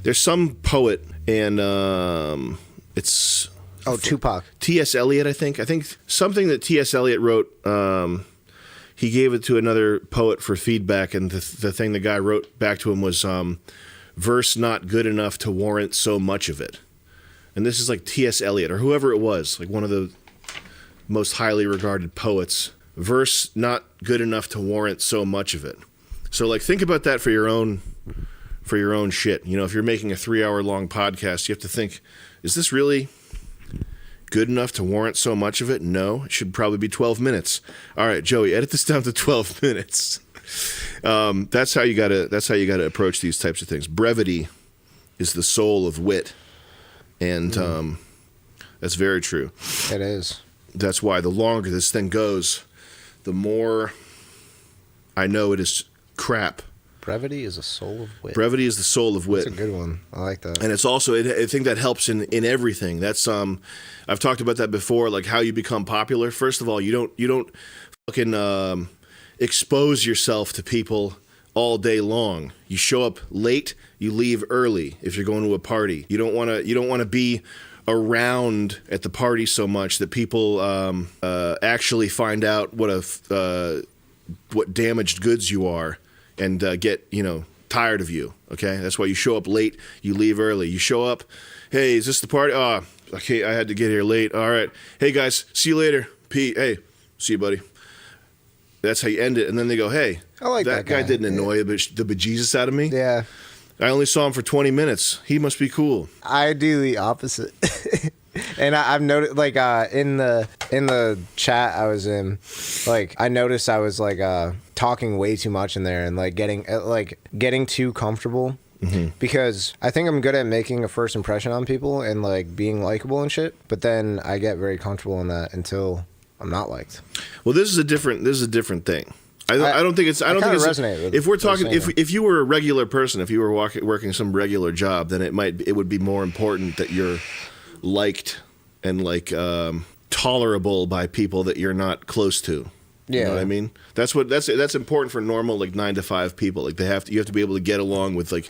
There's some poet, and it's... Oh, Tupac. T.S. Eliot, I think. I think something that T.S. Eliot wrote, he gave it to another poet for feedback, and the thing the guy wrote back to him was, verse not good enough to warrant so much of it. And this is like T.S. Eliot, or whoever it was, like one of the most highly regarded poets. Verse not good enough to warrant so much of it. So, like, think about that for your own shit. You know, if you're making a 3-hour-long podcast, you have to think, is this really good enough to warrant so much of it? No, it should probably be 12 minutes. All right, Joey, edit this down to 12 minutes. That's how you gotta approach these types of things. Brevity is the soul of wit, and that's very true. It is. That's why the longer this thing goes, the more I know it is crap. Brevity is the soul of wit. Brevity is the soul of wit. That's a good one. I like that. And it's also, I think that helps in everything. That's I've talked about that before, like how you become popular. First of all, you don't fucking expose yourself to people all day long. You show up late, you leave early if you're going to a party. You don't want to be around at the party so much that people actually find out what damaged goods you are. And get, tired of you, okay? That's why you show up late, you leave early. You show up, hey, is this the party? Oh, okay, I had to get here late. All right. Hey, guys, see you later. Pete, hey, see you, buddy. That's how you end it. And then they go, hey, I like that guy didn't annoy the bejesus out of me. Yeah. I only saw him for 20 minutes. He must be cool. I do the opposite. And I've noticed, like, in the chat I was in, like, I noticed I was, like, talking way too much in there and, like, getting too comfortable. Mm-hmm. Because I think I'm good at making a first impression on people and, like, being likable and shit. But then I get very comfortable in that until I'm not liked. Well, this is a different thing. I don't think it's. I don't think it's. Resonate with if we're talking, if you were a regular person, if you were working some regular job, then it would be more important that you're liked and like tolerable by people that you're not close to. Yeah. You know what I mean? That's important for normal, like 9-to-5 people. Like you have to be able to get along with like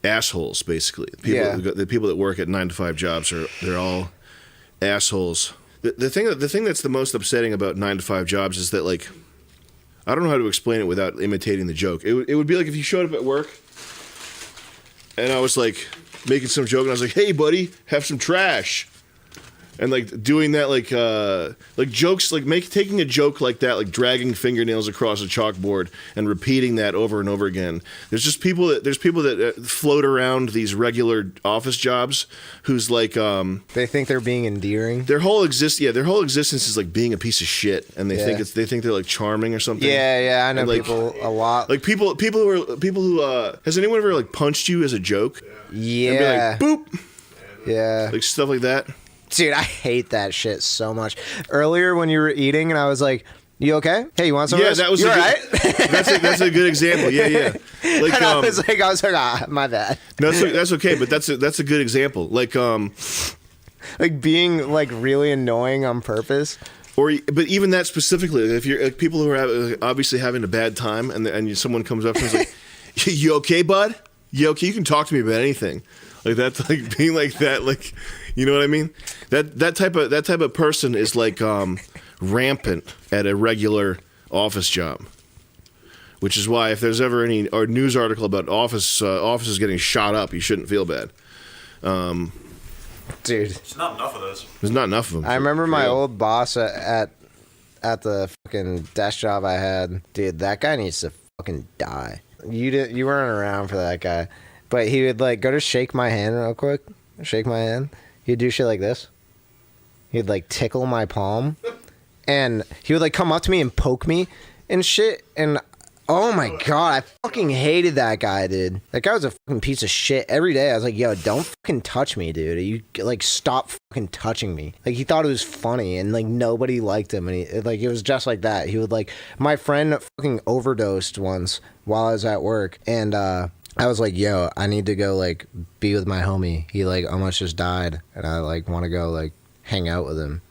assholes, basically. The people that work at 9-to-5 jobs they're all assholes. The thing that's the most upsetting about 9-to-5 jobs is that, like, I don't know how to explain it without imitating the joke. It would be like if you showed up at work and I was like making some joke and I was like, hey buddy, have some trash. And like doing that, like jokes, like taking a joke like that, like dragging fingernails across a chalkboard and repeating that over and over again. There's people that float around these regular office jobs who's like they think they're being endearing. Their whole existence is like being a piece of shit, and they think they're like charming or something. Yeah, I know, like, people a lot. Like people who has anyone ever like punched you as a joke? Yeah. And be like, boop. Yeah. Like stuff like that. Dude, I hate that shit so much. Earlier when you were eating and I was like, you okay? Hey, you want some of this? That was right? That's a good example. Yeah. Like, and I was like, my bad. No, that's okay, but that's a good example. Like being like really annoying on purpose. But even that specifically, if you're like, people who are obviously having a bad time, and someone comes up and is like, "You okay, bud? You okay? You can talk to me about anything." Like that's like being like that, like, you know what I mean? That type of person is like rampant at a regular office job, which is why if there's ever any news article about offices getting shot up, you shouldn't feel bad. Dude, there's not enough of those. There's not enough of them. I remember my old boss at the fucking desk job I had. Dude, that guy needs to fucking die. You weren't around for that guy. But he would, like, go to shake my hand real quick. Shake my hand. He'd do shit like this. He'd, like, tickle my palm. And he would, like, come up to me and poke me and shit. And, oh, my God. I fucking hated that guy, dude. That guy was a fucking piece of shit. Every day I was like, yo, don't fucking touch me, dude. You, like, stop fucking touching me. Like, he thought it was funny. And, like, nobody liked him. And, it was just like that. He would, like... My friend fucking overdosed once while I was at work. And, I was like, yo, I need to go, like, be with my homie. He, like, almost just died. And I, like, want to go, like, hang out with him.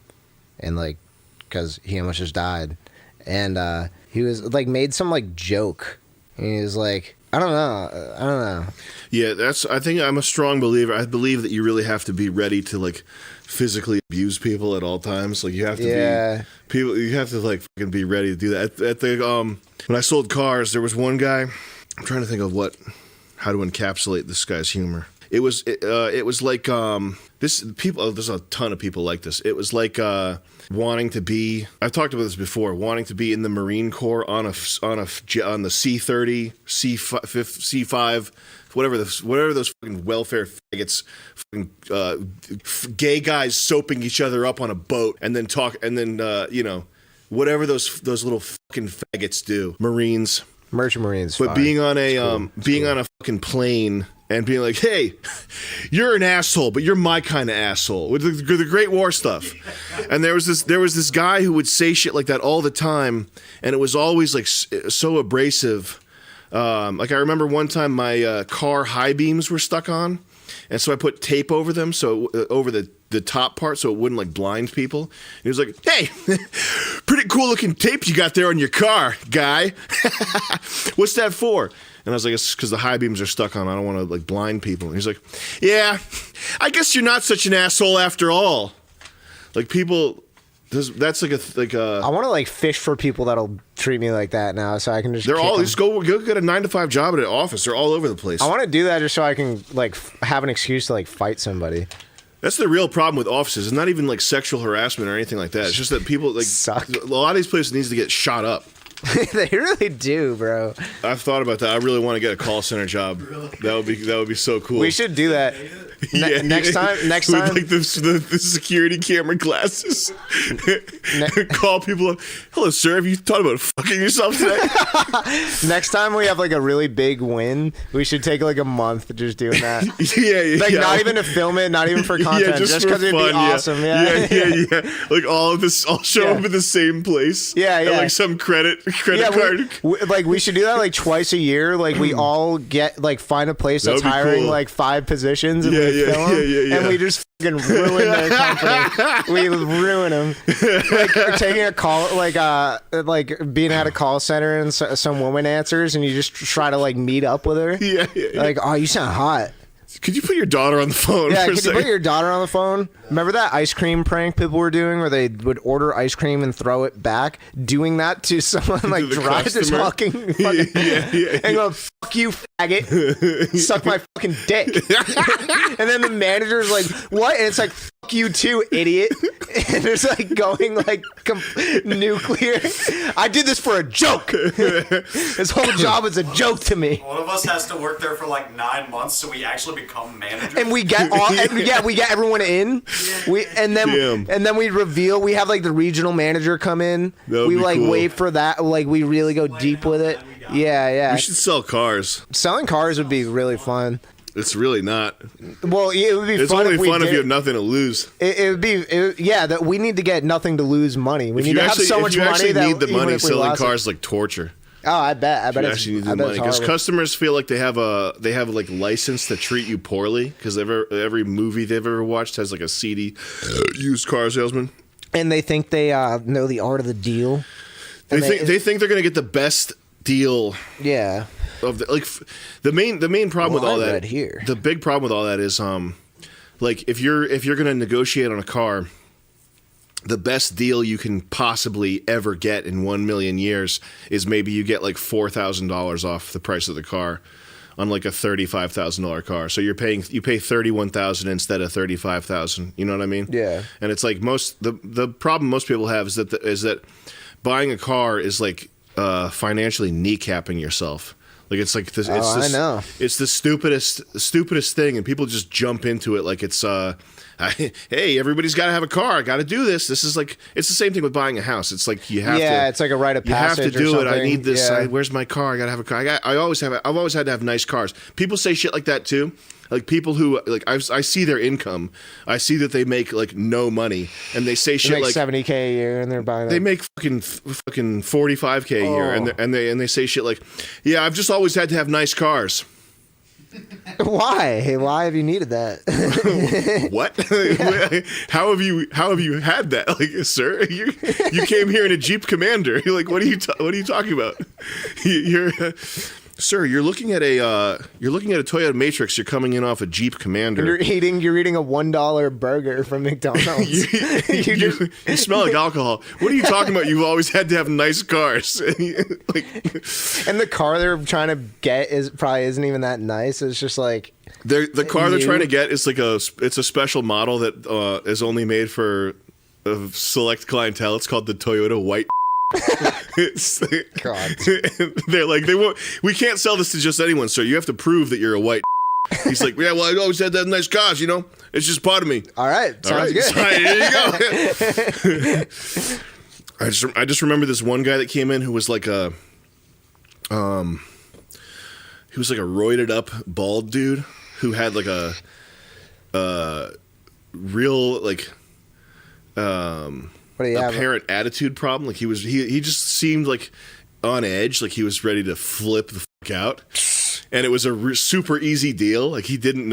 And, like, because he almost just died. And he was, like, made some, like, joke. And he was like, I don't know. Yeah, I think I'm a strong believer. I believe that you really have to be ready to like physically abuse people at all times. Like you have to be people. You have to like fucking be ready to do that. At the when I sold cars, there was one guy. I'm trying to think of how to encapsulate this guy's humor. It was like this people. Oh, there's a ton of people like this. It was like wanting to be. I've talked about this before. Wanting to be in the Marine Corps on the C-30, C5, whatever those fucking welfare faggots, fucking gay guys soaping each other up on a boat and then whatever those little fucking faggots do. Marines. Merchant Marines. But being on a on a fucking plane and being like, hey, you're an asshole, but you're my kind of asshole. With the Great War stuff. And there was this guy who would say shit like that all the time, and it was always like so abrasive. Like I remember one time my car high beams were stuck on, and so I put tape over them, so over the top part, so it wouldn't like blind people. And he was like, "Hey, pretty cool looking tape you got there on your car, guy. What's that for?" And I was like, "It's because the high beams are stuck on. I don't want to like blind people." And he's like, "Yeah, I guess you're not such an asshole after all." Like people. That's like a. I want to like fish for people that'll treat me like that now, so I can just. They're all just go get a 9-to-5 job at an office. They're all over the place. I want to do that just so I can like have an excuse to like fight somebody. That's the real problem with offices. It's not even like sexual harassment or anything like that. It's just that people like suck. A lot of these places needs to get shot up. They really do, bro. I've thought about that. I really want to get a call center job. Really? That would be so cool. We should do that. Next time. With like the security camera glasses. Call people up. Hello, sir. Have you thought about fucking yourself today? Next time we have like a really big win, we should take like a month just doing that. Yeah. Like not even to film it, not even for content, just because it'd be awesome. Yeah. Like all of this, I'll show up at the same place. Yeah. And, like some credit card. Like we should do that like twice a year. Like we all get like find a place that's hiring cool. like 5 positions and we film them, and we just fucking ruin their company. We ruin them. Like taking a call, like being at a call center and some woman answers, and you just try to like meet up with her. Yeah. Like, oh, you sound hot. Could you put your daughter on the phone? Yeah, could you put your daughter on the phone? Remember that ice cream prank people were doing where they would order ice cream and throw it back? Doing that to someone like drives this fucking and go, fuck you, faggot. Suck my fucking dick. And then the manager's like, what? And it's like, fuck you too, idiot. And it's like going like nuclear. I did this for a joke. This whole job is a joke to me. One of us has to work there for like 9 months so we actually become managers. And we get we get everyone in. And then we reveal, we have like the regional manager come in. We like cool. Wait for that, like we really go deep with it. Yeah. We should sell cars. Selling cars would be really fun. It's really not. Well, it would be it's fun. It's only fun if you have nothing to lose. It would be, that we need to get nothing to lose money. We need to have so much money that if you actually need the money, selling cars like torture. Oh, I bet you actually need the money because customers feel like they have like license to treat you poorly because every movie they've ever watched has like a seedy used car salesman, and they think they know the art of the deal. They think they're gonna get the best deal. Yeah. Of the main problem with all that here. The big problem with all that is like if you're gonna negotiate on a car, the best deal you can possibly ever get in 1 million years is maybe you get like $4,000 off the price of the car on like a $35,000 car. So you pay $31,000 instead of $35,000. You know what I mean? Yeah. And it's like the problem most people have is that buying a car is like financially kneecapping yourself. Like it's like this. I know. It's the stupidest thing, and people just jump into it like it's hey, everybody's got to have a car. I got to do this. This is like it's the same thing with buying a house. It's like you have to. Yeah, it's like a rite of passage. You have to do it. I need this. Yeah. Where's my car? I got to have a car. I've always had to have nice cars. People say shit like that too. Like people who like I see their income. I see that they make like no money, and they say shit like $70K a year, and they're buying. They make fucking $45K a year, and they say shit like, "Yeah, I've just always had to have nice cars." Why? Hey, why have you needed that? What? How have you had that? Like, sir, you came here in a Jeep Commander. You're like, what are you talking about? Sir, you're looking at a Toyota Matrix. You're coming in off a Jeep Commander. You're eating a $1 burger from McDonald's. you smell like alcohol. What are you talking about? You've always had to have nice cars. Like, and the car they're trying to get probably isn't even that nice. It's just like the car they're trying to get is like it's a special model that is only made for a select clientele. It's called the Toyota White. God. They're like, we can't sell this to just anyone, sir. You have to prove that you're a white. He's like, yeah, well, I always had that nice cars, you know? It's just part of me. All right, sounds good. There you go. I just remember this one guy that came in who was like a roided up bald dude who had like a real like What do you have? apparent attitude problem. Like he just seemed like on edge, like he was ready to flip the fuck out. And it was a super easy deal. Like he didn't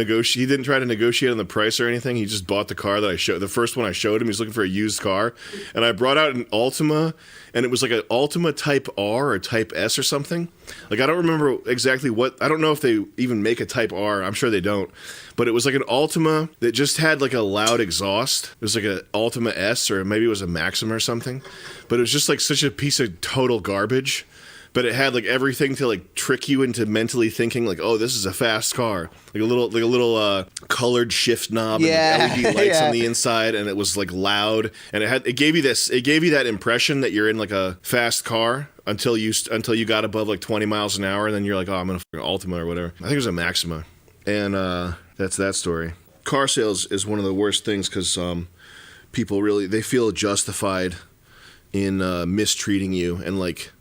try to negotiate on the price or anything. He just bought the car that the first one I showed him. He was looking for a used car, and I brought out an Altima, and it was like an Altima Type R or Type S or something. Like I don't remember exactly what. I don't know if they even make a Type R. I'm sure they don't. But it was like an Altima that just had like a loud exhaust. It was like an Altima S, or maybe it was a Maxima or something. But it was just like such a piece of total garbage. But it had like everything to like trick you into mentally thinking like, oh, this is a fast car. Like a little colored shift knob and LED lights on the inside, and it was like loud, and it gave you that impression that you're in like a fast car until you got above like 20 miles an hour, and then you're like, oh, I'm in a Altima or whatever. I think it was a Maxima, and that's that story. Car sales is one of the worst things because people they feel justified in mistreating you and like.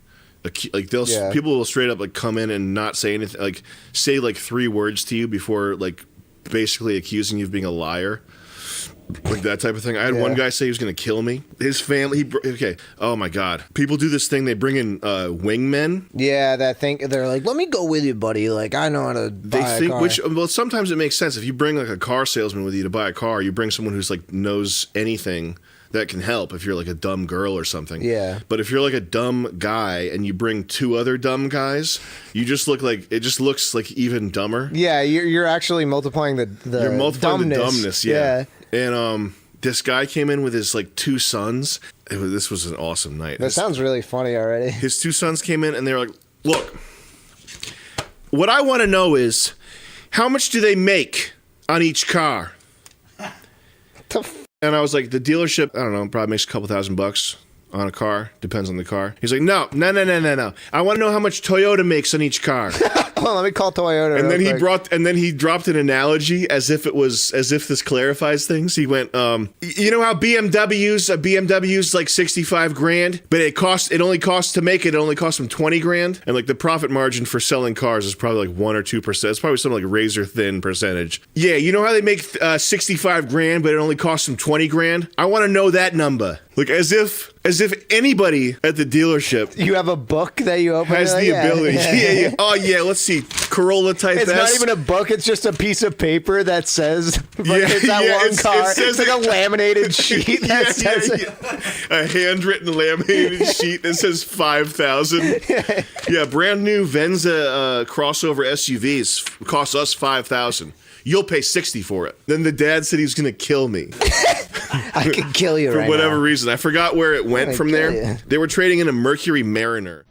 People will straight up like come in and not say anything, like say like 3 words to you before like basically accusing you of being a liar, like that type of thing. I had one guy say he was going to kill me. His family, oh my god, people do this thing. They bring in wingmen. Yeah, that thing. They're like, let me go with you, buddy. Like I know how to buy a car. Well, sometimes it makes sense if you bring like a car salesman with you to buy a car. You bring someone who's like knows anything that can help if you're like a dumb girl or something. Yeah. But if you're like a dumb guy and you bring 2 other dumb guys, it just looks like even dumber. Yeah, you're actually multiplying the you're multiplying dumbness. the dumbness. Yeah. And this guy came in with his like 2 sons. This was an awesome night. That sounds really funny already. His 2 sons came in and they were like, look, what I want to know is how much do they make on each car? And I was like, the dealership, I don't know, probably makes a couple $1,000 on a car. Depends on the car. He's like, no. I want to know how much Toyota makes on each car. Well, let me call Toyota. And then he dropped an analogy as if this clarifies things. He went, you know how BMW's like 65 grand, but it only costs to make it only costs them 20 grand, and like the profit margin for selling cars is probably like 1 or 2%. It's probably some like razor thin percentage. Yeah, you know how they make 65 grand, but it only costs them 20 grand. I want to know that number. Like as if anybody at the delership you have a book that you open has the ability. Yeah. Oh yeah, let's see, Corolla Type S. It's not even a book; it's just a piece of paper that says it's that one car. It's like a laminated sheet that says a handwritten laminated sheet that says 5,000. Yeah, brand new Venza crossover SUVs cost us 5,000. You'll pay 60 for it. Then the dad said he was going to kill me. I could kill you for whatever reason. I forgot where it went from there. You. They were trading in a Mercury Mariner.